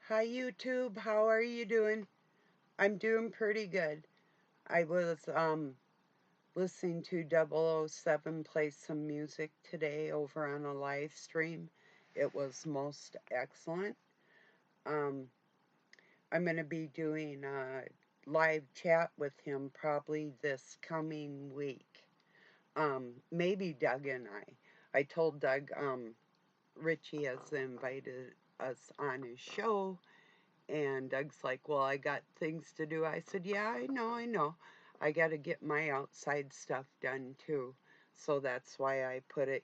Hi YouTube, how are you doing? I'm doing pretty good. I was listening to 007 play some music today over on a live stream. It was most excellent. Um I'm going to be doing a live chat with him probably this coming week. Maybe Doug and I told Doug Richie has invited us on his show. And Doug's like, well, I got things to do. I said, yeah, I know. I got to get my outside stuff done too. So that's why I put it,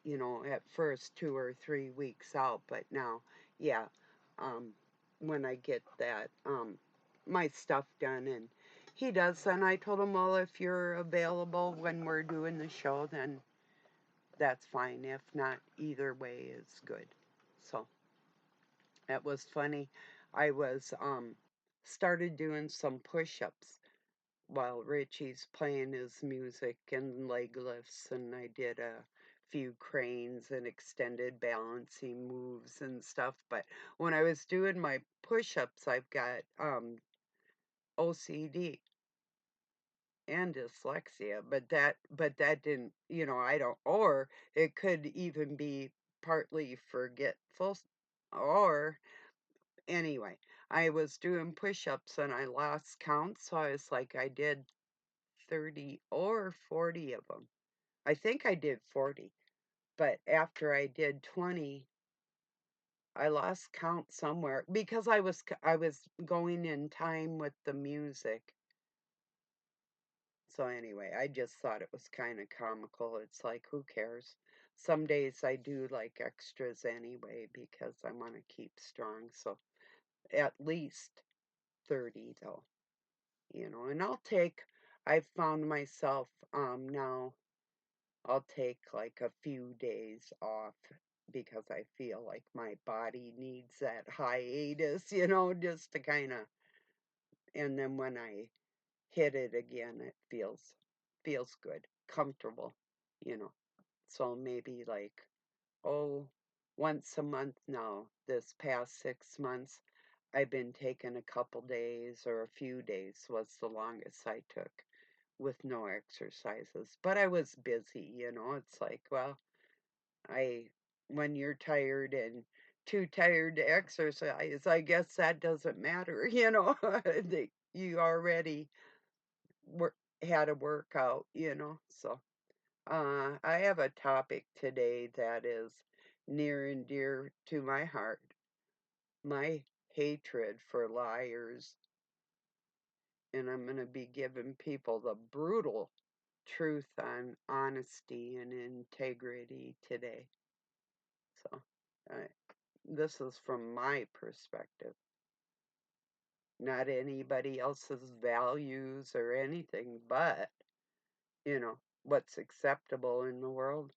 at first 2 or 3 weeks out. But now, yeah, um, when I get that, my stuff done and he does. And I told him, well, if you're available when we're doing the show, then that's fine. If not, either way is good. So it was funny. I was started doing some push-ups while Richie's playing his music and leg lifts, and I did a few cranes and extended balancing moves and stuff. But when I was doing my push-ups, I've got OCD and dyslexia, but that didn't, I don't, or it could even be partly forgetful, or anyway, I was doing push ups and I lost count. So I was like, I did 30 or 40 of them. I think I did 40. But after I did 20, I lost count somewhere because I was going in time with the music. So anyway, I just thought it was kind of comical. It's like, who cares? Some days I do like extras anyway because I want to keep strong. So at least 30 though. And I've found myself now I'll take like a few days off because I feel like my body needs that hiatus, just to kind of, and then when I hit it again, it feels good, comfortable, you know. So maybe like, oh, once a month now, this past 6 months, I've been taking a couple days or a few days was the longest I took with no exercises. But I was busy. It's like, well, I when you're tired and too tired to exercise, I guess that doesn't matter. You already work had a workout. So I have a topic today that is near and dear to my heart. My hatred for liars, and I'm going to be giving people the brutal truth on honesty and integrity today. So, uh, this is from my perspective, not anybody else's values or anything, but, what's acceptable in the world.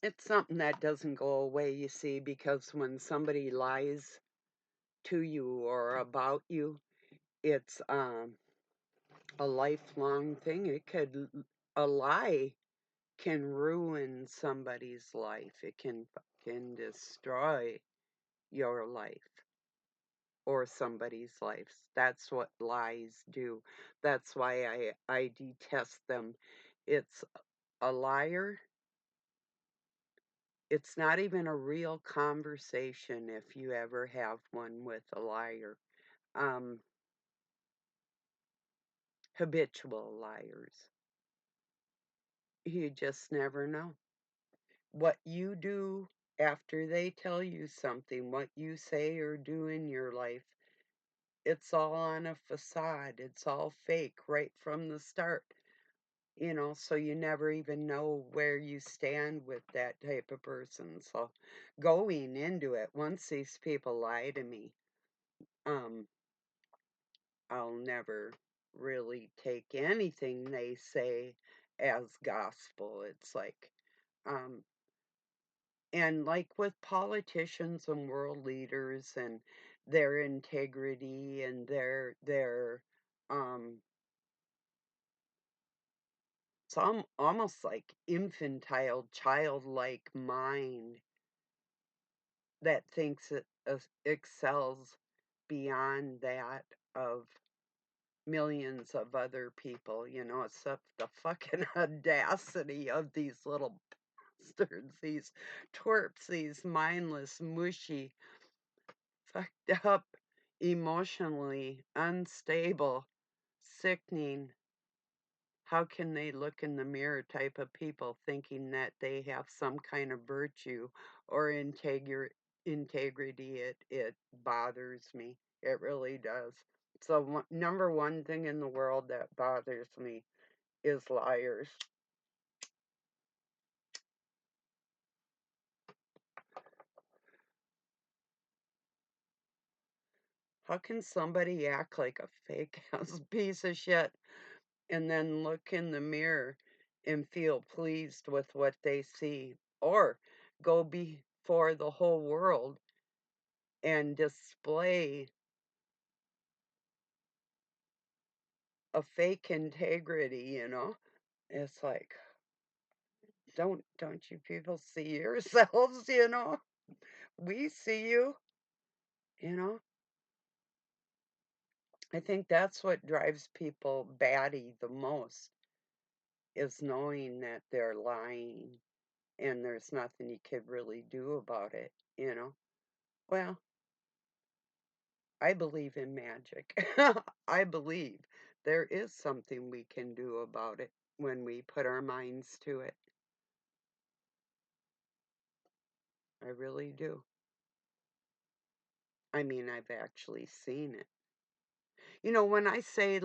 It's something that doesn't go away, you see, because when somebody lies to you or about you, it's a lifelong thing. A lie can ruin somebody's life. It can destroy your life or somebody's life. That's what lies do. That's why I detest them. It's a liar. It's not even a real conversation if you ever have one with a liar. Um, Habitual liars. You just never know. What you do after they tell you something, what you say or do in your life, it's all on a facade. It's all fake right from the start. So you never even know where you stand with that type of person. So going into it, once these people lie to me, um, I'll never really take anything they say as gospel. It's like, um, and like with politicians and world leaders and their integrity and their um almost like infantile, childlike mind that thinks it excels beyond that of millions of other people, it's the fucking audacity of these little bastards, these twerps, these mindless, mushy, fucked up, emotionally unstable, sickening. How can they look in the mirror type of people thinking that they have some kind of virtue or integrity? It bothers me. It really does. So number one thing in the world that bothers me is liars. How can somebody act like a fake ass piece of shit and then look in the mirror and feel pleased with what they see, or go before the whole world and display a fake integrity? It's like, don't you people see yourselves? We see you, you know? I think that's what drives people batty the most, is knowing that they're lying and there's nothing you could really do about it? Well, I believe in magic. I believe there is something we can do about it when we put our minds to it. I really do. I mean, I've actually seen it. When I say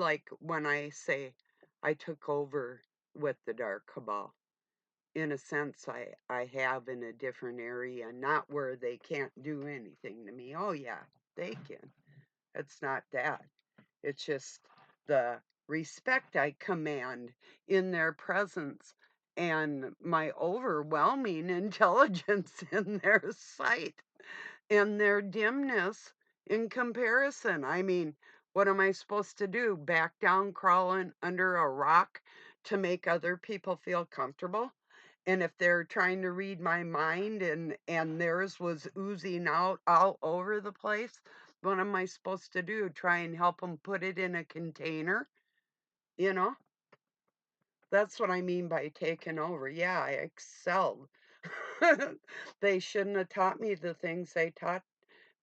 I took over with the Dark Cabal, in a sense, I have in a different area, not where they can't do anything to me. Oh, yeah, they can. It's not that. It's just the respect I command in their presence and my overwhelming intelligence in their sight and their dimness in comparison. I mean, what am I supposed to do? Back down crawling under a rock to make other people feel comfortable? And if they're trying to read my mind and theirs was oozing out all over the place, what am I supposed to do? Try and help them put it in a container? You know? That's what I mean by taking over. Yeah, I excelled. They shouldn't have taught me the things they taught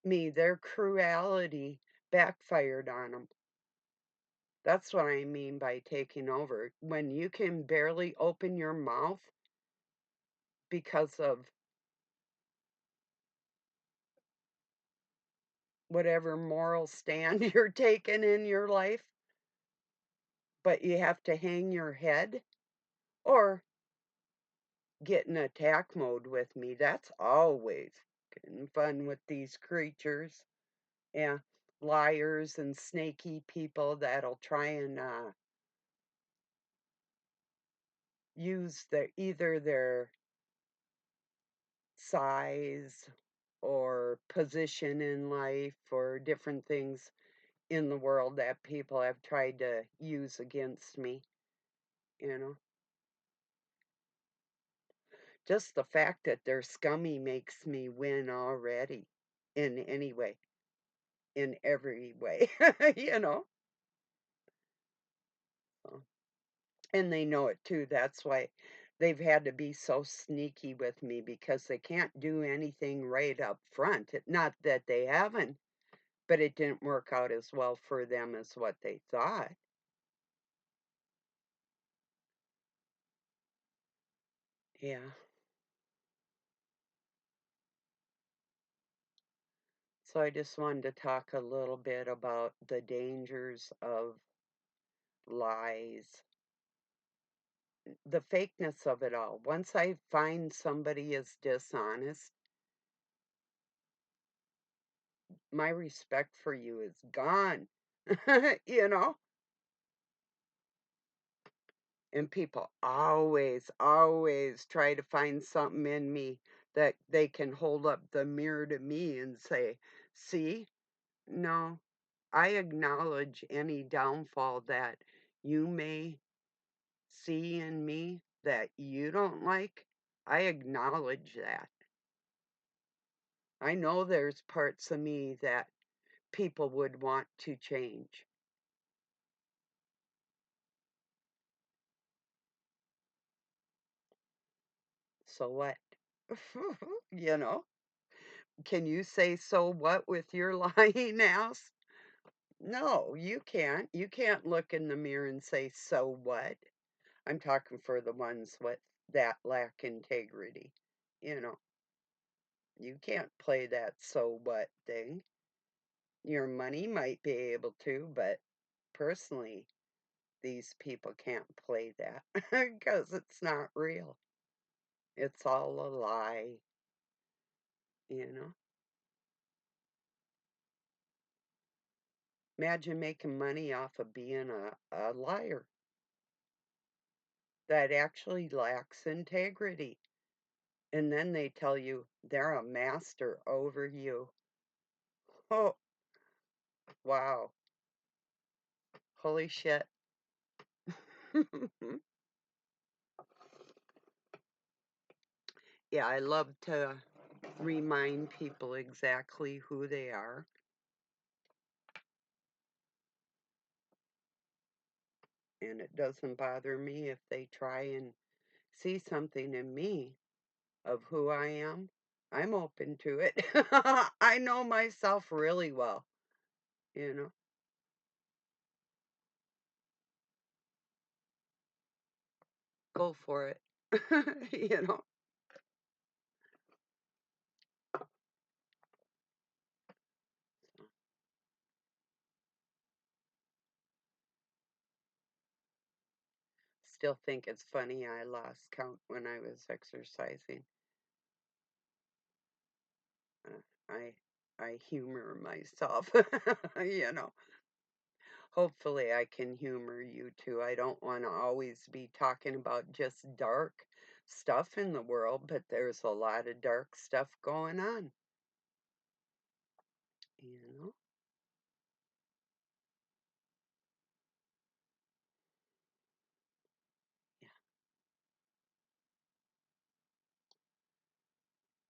me. Their cruelty backfired on them. That's what I mean by taking over. When you can barely open your mouth because of whatever moral stand you're taking in your life, but you have to hang your head or get in attack mode with me. That's always getting fun with these creatures. Yeah, liars and snaky people that'll try and use either their size or position in life or different things in the world that people have tried to use against me, you know. Just the fact that they're scummy makes me win already in any way, in every way, you know. So, and they know it too. That's why they've had to be so sneaky with me because they can't do anything right up front. Not that they haven't, but it didn't work out as well for them as what they thought. Yeah. So I just wanted to talk a little bit about the dangers of lies, the fakeness of it all. Once I find somebody is dishonest, my respect for you is gone. you know? And people always, always try to find something in me that they can hold up the mirror to me and say, see, no, I acknowledge any downfall that you may see in me that you don't like, I acknowledge that. I know there's parts of me that people would want to change. So what? You know? Can you say "so what" with your lying ass? No, you can't. You can't look in the mirror and say "so what." I'm talking for the ones with that lack integrity. You know, you can't play that "so what" thing. Your money might be able to, but personally, these people can't play that because it's not real. It's all a lie, you know? Imagine making money off of being a liar that actually lacks integrity. And then they tell you they're a master over you. Oh, wow. Holy shit. Yeah, I love to remind people exactly who they are. And it doesn't bother me if they try and see something in me of who I am. I'm open to it. I know myself really well, you know. Go for it. You know. Still think it's funny I lost count when I was exercising. Uh, I I humor myself, you know. Hopefully I can humor you too. I don't want to always be talking about just dark stuff in the world, but there's a lot of dark stuff going on, you know. Yeah,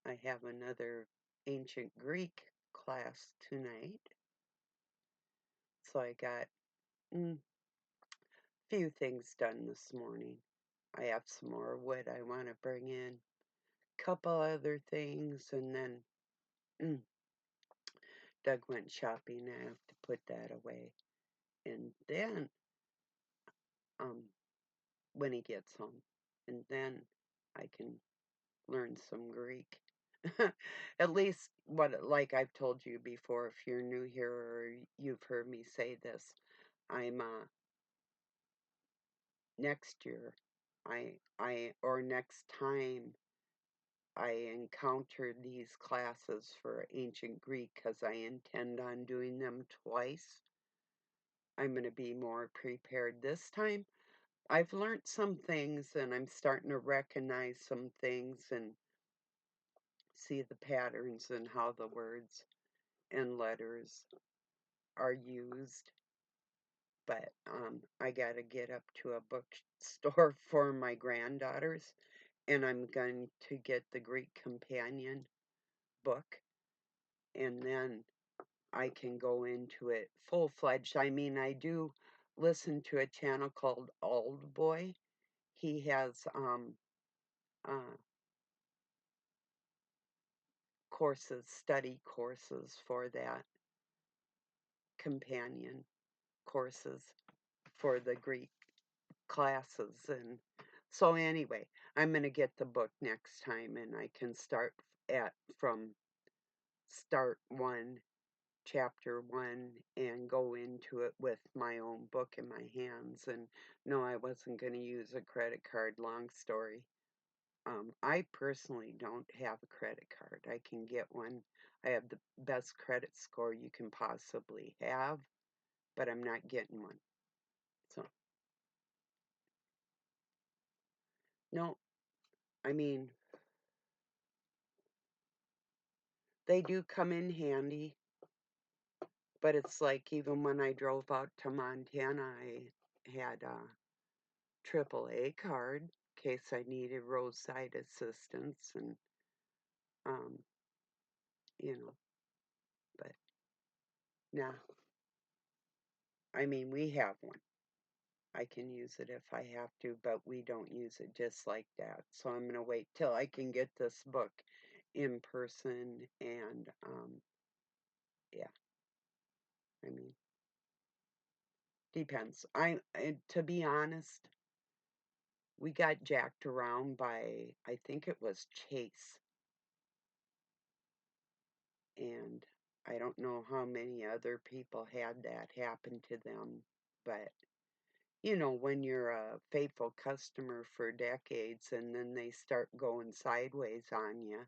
I have another ancient Greek class tonight. So I got mm, few things done this morning. I have some more wood I want to bring in, couple other things, and then mm, Doug went shopping. I have to put that away, and then um, when he gets home, and then I can learn some Greek. At least what, like I've told you before, if you're new here or you've heard me say this, I'm next year, or next time I encounter these classes for ancient Greek, because I intend on doing them twice. I'm going to be more prepared this time. I've learned some things and I'm starting to recognize some things and see the patterns and how the words and letters are used. But I got to get up to a bookstore for my granddaughters, and I'm going to get the Greek Companion book, and then I can go into it full fledged. I mean, I do listen to a channel called Old Boy. He has uh, courses, study courses for that, companion courses for the Greek classes. And so, anyway, I'm going to get the book next time and I can start at from start one chapter one and go into it with my own book in my hands. And no, I wasn't going to use a credit card. Long story. I personally don't have a credit card. I can get one. I have the best credit score you can possibly have, but I'm not getting one. So, no, I mean, they do come in handy, but it's like even when I drove out to Montana, I had AAA card in case I needed roadside assistance and, um, you know, but nah, I mean, we have one. I can use it if I have to, but we don't use it just like that. So I'm gonna wait till I can get this book in person and, yeah, I mean, depends. To be honest, we got jacked around by, I think it was Chase, and I don't know how many other people had that happen to them, but when you're a faithful customer for decades and then they start going sideways on you,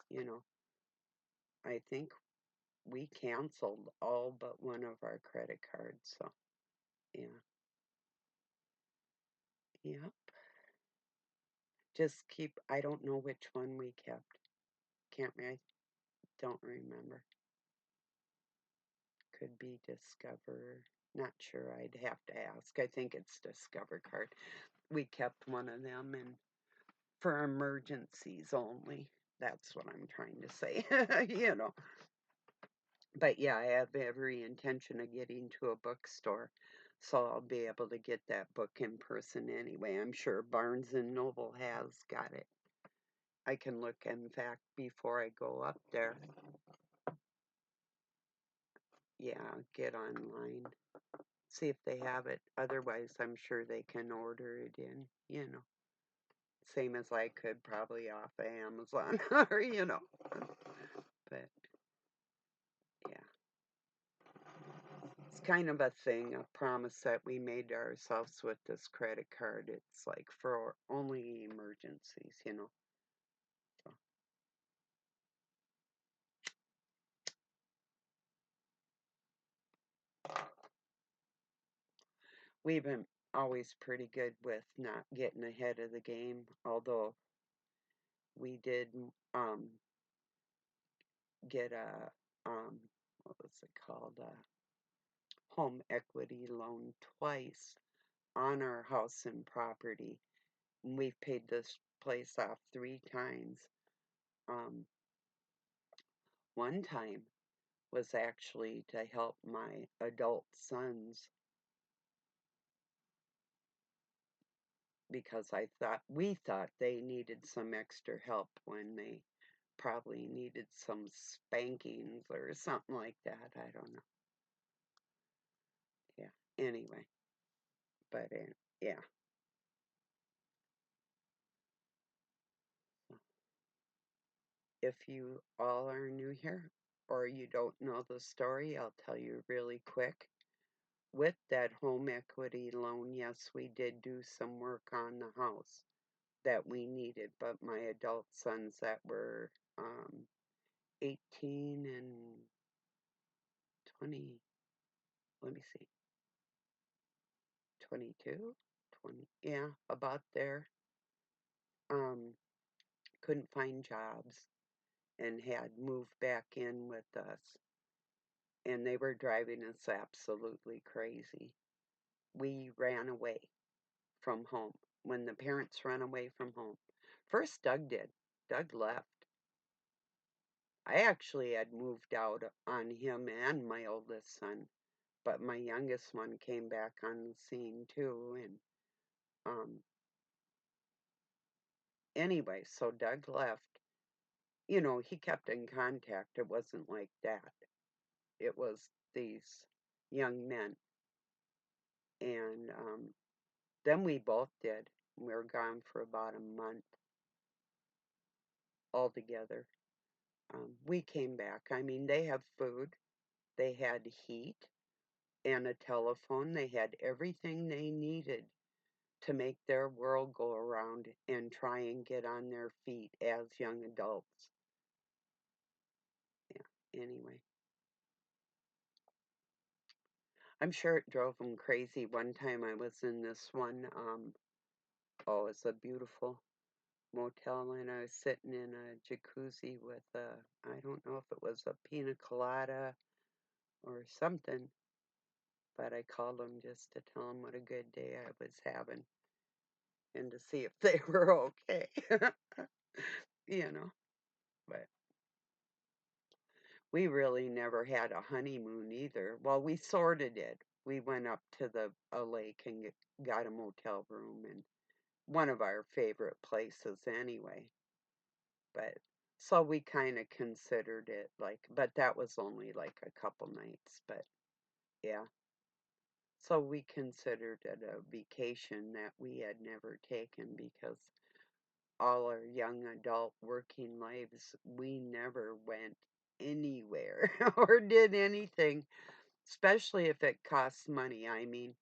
you know, I think we canceled all but one of our credit cards. So, yeah, yeah. Just keep, I don't know which one we kept. I don't remember. Could be Discover. Not sure. I'd have to ask. I think it's Discover card. We kept one of them and for emergencies only. That's what I'm trying to say. you know. But yeah, I have every intention of getting to a bookstore, so I'll be able to get that book in person anyway. I'm sure Barnes and Noble has got it. I can look, in fact, before I go up there. Yeah, get online, see if they have it. Otherwise, I'm sure they can order it in. Same as I could probably off of Amazon or. But yeah. It's kind of a thing, a promise that we made to ourselves with this credit card. It's like for only emergencies. So we've been always pretty good with not getting ahead of the game, although we did get a what was it called? A home equity loan twice on our house and property. And we've paid this place off 3 times. Um, one time was actually to help my adult sons because we thought they needed some extra help when they probably needed some spankings or something like that. I don't know. Yeah. Anyway, but yeah. If you all are new here or you don't know the story, I'll tell you really quick. With that home equity loan, yes, we did do some work on the house that we needed, but my adult sons that were 18 and 20, let me see, 22, 20, yeah, about there, um, couldn't find jobs and had moved back in with us, and they were driving us absolutely crazy. We ran away from home when the parents ran away from home. First, Doug did. Doug left. I actually had moved out on him and my oldest son, but my youngest one came back on the scene too. And anyway, so Doug left. He kept in contact. It wasn't like that. It was these young men. And then we both did. We were gone for about a month altogether. We came back. I mean, they have food, they had heat and a telephone, they had everything they needed to make their world go around and try and get on their feet as young adults. Yeah, anyway. I'm sure it drove them crazy. One time I was in this one, it's a beautiful motel, and I was sitting in a jacuzzi with I don't know if it was a pina colada or something, but I called them just to tell them what a good day I was having. and to see if they were okay, you know. But we really never had a honeymoon either. Well, we sorta did. We went up to a lake and got a motel room and one of our favorite places anyway. But so we kind of considered it like, but that was only like a couple nights. But yeah, so we considered it a vacation that we had never taken because all our young adult working lives, we never went anywhere or did anything, especially if it costs money. I mean,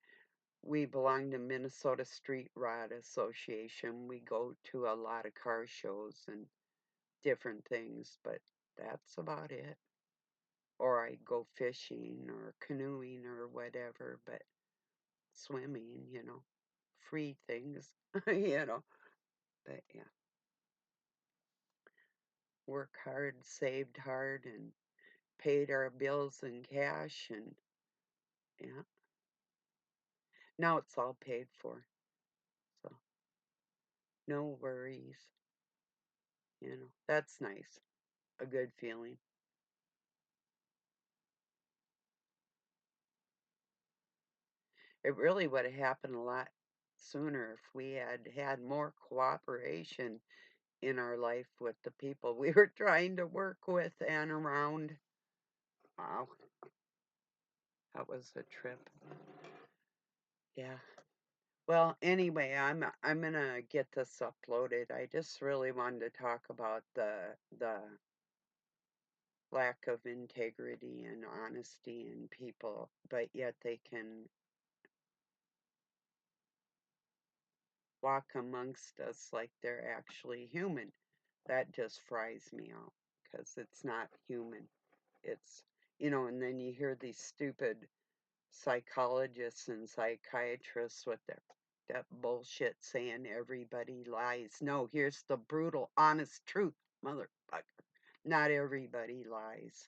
we belong to Minnesota Street Rod Association. We go to a lot of car shows and different things, but that's about it. Or I go fishing or canoeing or whatever, but swimming, free things, you know. But yeah, work hard, saved hard, and paid our bills in cash, and yeah, now it's all paid for. So no worries, That's nice, a good feeling. It really would have happened a lot sooner if we had had more cooperation in our life with the people we were trying to work with and around. Wow, that was a trip. Yeah. Well, anyway, I'm gonna get this uploaded. I just really wanted to talk about the lack of integrity and honesty in people, but yet they can walk amongst us like they're actually human. That just fries me out because it's not human. It's, and then you hear these stupid psychologists and psychiatrists with their that bullshit saying everybody lies. No, here's the brutal, honest truth, motherfucker. Not everybody lies.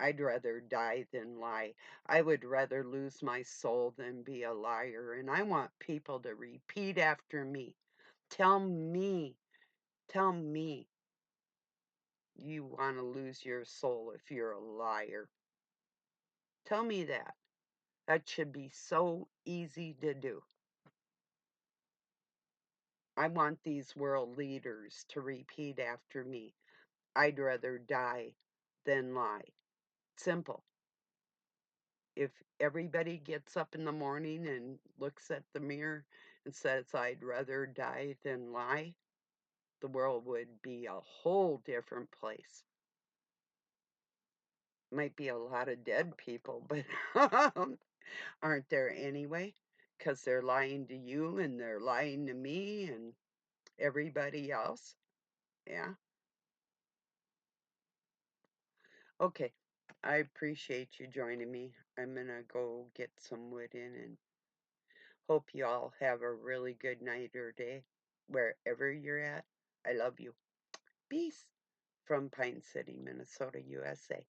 I'd rather die than lie. I would rather lose my soul than be a liar. And I want people to repeat after me. Tell me, tell me you want to lose your soul if you're a liar. Tell me that. That should be so easy to do. I want these world leaders to repeat after me. I'd rather die than lie. Simple. If everybody gets up in the morning and looks at the mirror and says, I'd rather die than lie, the world would be a whole different place. Might be a lot of dead people, but aren't there anyway? Because they're lying to you and they're lying to me and everybody else. Yeah. Okay. I appreciate you joining me. I'm going to go get some wood in and hope you all have a really good night or day wherever you're at. I love you. Peace from Pine City, Minnesota, USA.